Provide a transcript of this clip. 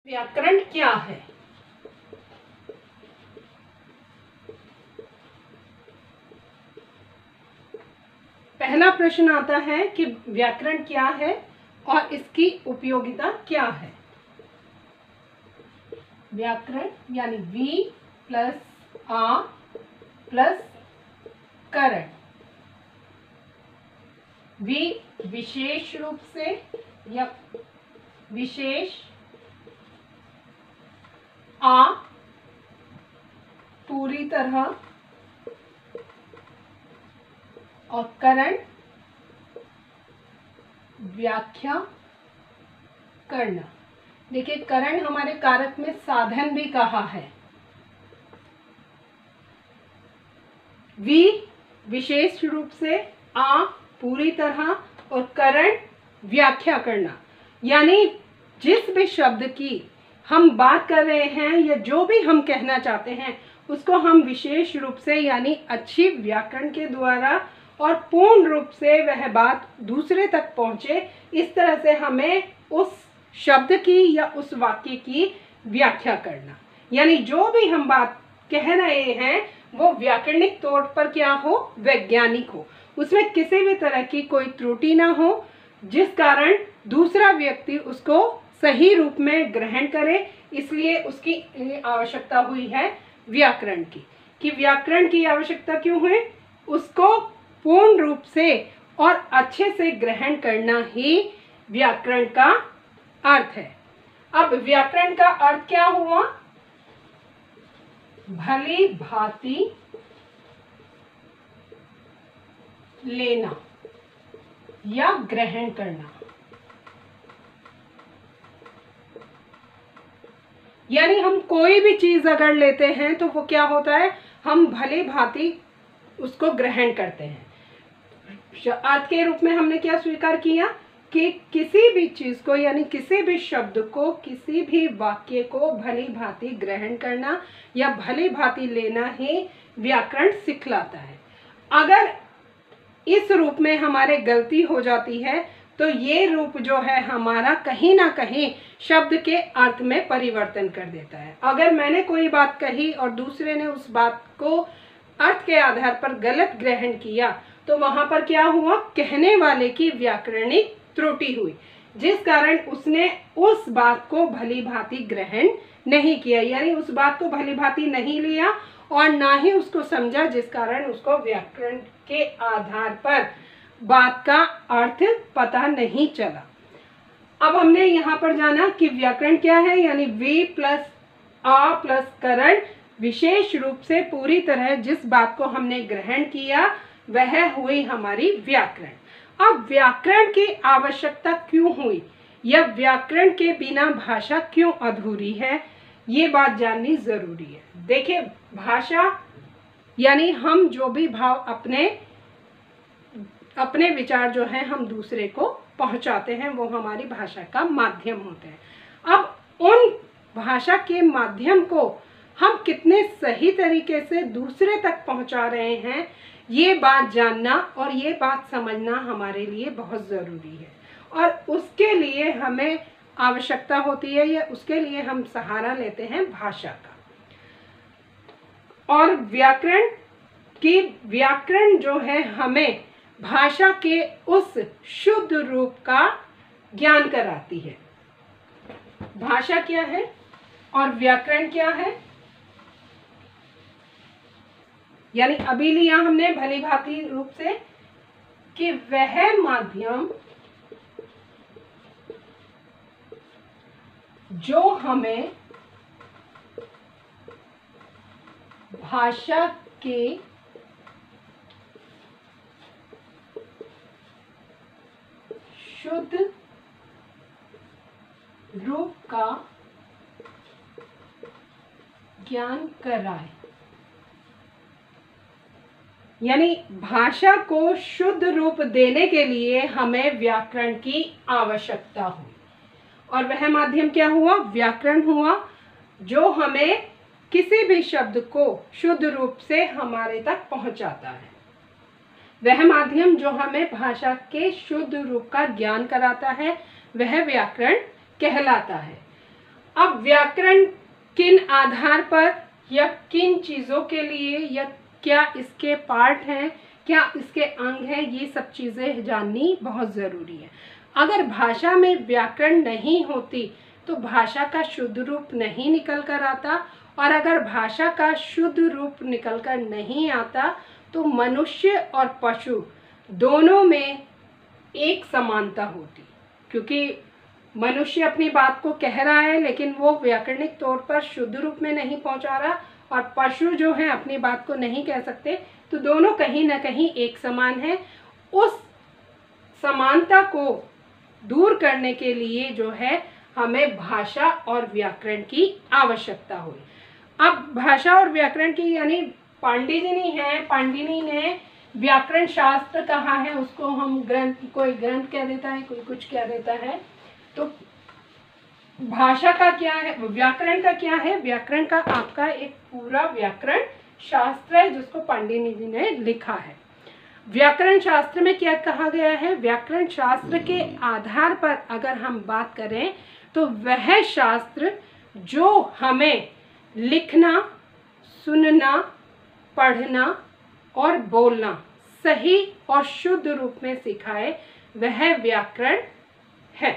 व्याकरण क्या है? पहला प्रश्न आता है कि व्याकरण क्या है और इसकी उपयोगिता क्या है। व्याकरण यानी वी प्लस आ प्लस करण। वी विशेष रूप से या विशेष, आ पूरी तरह और करण व्याख्या करना। देखिए, करण हमारे कारक में साधन भी कहा है। वी विशेष रूप से, आ पूरी तरह और करण व्याख्या करना। यानी जिस भी शब्द की हम बात कर रहे हैं या जो भी हम कहना चाहते हैं उसको हम विशेष रूप से यानी अच्छी व्याकरण के द्वारा और पूर्ण रूप से वह बात दूसरे तक पहुंचे, इस तरह से हमें उस शब्द की या उस वाक्य की व्याख्या करना। यानी जो भी हम बात कह रहे हैं वो व्याकरणिक तौर पर क्या हो, वैज्ञानिक हो, उसमें किसी भी तरह की कोई त्रुटि ना हो, जिस कारण दूसरा व्यक्ति उसको सही रूप में ग्रहण करे। इसलिए उसकी आवश्यकता हुई है व्याकरण की। कि व्याकरण की आवश्यकता क्यों है? उसको पूर्ण रूप से और अच्छे से ग्रहण करना ही व्याकरण का अर्थ है। अब व्याकरण का अर्थ क्या हुआ? भली भांति लेना या ग्रहण करना। यानी हम कोई भी चीज अगर लेते हैं तो वो क्या होता है, हम भली भांति उसको ग्रहण करते हैं। अर्थ के रूप में हमने क्या स्वीकार किया कि किसी भी चीज को यानी किसी भी शब्द को, किसी भी वाक्य को भली भांति ग्रहण करना या भली भांति लेना ही व्याकरण सिखलाता है। अगर इस रूप में हमारे गलती हो जाती है तो ये रूप जो है हमारा कहीं ना कहीं शब्द के अर्थ में परिवर्तन कर देता है। अगर मैंने कोई बात कही और दूसरे ने उस बात को अर्थ के आधार पर गलत ग्रहण किया तो वहां पर क्या हुआ, कहने वाले की व्याकरणिक त्रुटि हुई, जिस कारण उसने उस बात को भली भांति ग्रहण नहीं किया, यानी उस बात को भली भांति नहीं लिया और ना ही उसको समझा, जिस कारण उसको व्याकरण के आधार पर बात का अर्थ पता नहीं चला। अब हमने यहाँ पर जाना कि व्याकरण क्या है, यानी वी प्लस आ प्लस करण विशेष रूप से पूरी तरह जिस बात को हमने ग्रहण किया वह हुई हमारी व्याकरण। अब व्याकरण की आवश्यकता क्यों हुई या व्याकरण के बिना भाषा क्यों अधूरी है, ये बात जाननी जरूरी है। देखिए, भाषा यानी हम जो भी भाव अपने विचार जो है हम दूसरे को पहुंचाते हैं वो हमारी भाषा का माध्यम होते हैं। अब उन भाषा के माध्यम को हम कितने सही तरीके से दूसरे तक पहुंचा रहे हैं, ये बात जानना और ये बात समझना हमारे लिए बहुत ज़रूरी है। और उसके लिए हमें आवश्यकता होती है या उसके लिए हम सहारा लेते हैं भाषा का। और व्याकरण जो है हमें भाषा के उस शुद्ध रूप का ज्ञान कराती है। भाषा क्या है और व्याकरण क्या है, यानी अभी लिया हमने भली भांति रूप से कि वह माध्यम जो हमें भाषा के शुद्ध रूप का ज्ञान कराए। यानी भाषा को शुद्ध रूप देने के लिए हमें व्याकरण की आवश्यकता हुई और वह माध्यम क्या हुआ, व्याकरण हुआ, जो हमें किसी भी शब्द को शुद्ध रूप से हमारे तक पहुंचाता है। वह माध्यम जो हमें भाषा के शुद्ध रूप का ज्ञान कराता है वह व्याकरण कहलाता है। अब व्याकरण किन आधार पर या किन चीज़ों के लिए, या क्या इसके पार्ट हैं, क्या इसके अंग हैं, ये सब चीज़ें जाननी बहुत ज़रूरी है। अगर भाषा में व्याकरण नहीं होती तो भाषा का शुद्ध रूप नहीं निकल कर आता, और अगर भाषा का शुद्ध रूप निकल कर नहीं आता तो मनुष्य और पशु दोनों में एक समानता होती, क्योंकि मनुष्य अपनी बात को कह रहा है लेकिन वो व्याकरणिक तौर पर शुद्ध रूप में नहीं पहुंचा रहा, और पशु जो है अपनी बात को नहीं कह सकते, तो दोनों कहीं ना कहीं एक समान है। उस समानता को दूर करने के लिए जो है हमें भाषा और व्याकरण की आवश्यकता हुई। अब भाषा और व्याकरण की, यानी पाणिनि ने व्याकरण शास्त्र कहा है, उसको हम ग्रंथ, कोई ग्रंथ कह देता है, कोई कुछ कह देता है। तो भाषा का क्या है, व्याकरण का क्या है? व्याकरण का आपका एक पूरा व्याकरण शास्त्र है जिसको पाणिनि जी ने लिखा है। व्याकरण शास्त्र में क्या कहा गया है? व्याकरण शास्त्र के आधार पर अगर हम बात करें तो वह शास्त्र जो हमें लिखना, सुनना, पढ़ना और बोलना सही और शुद्ध रूप में सिखाए, वह व्याकरण है।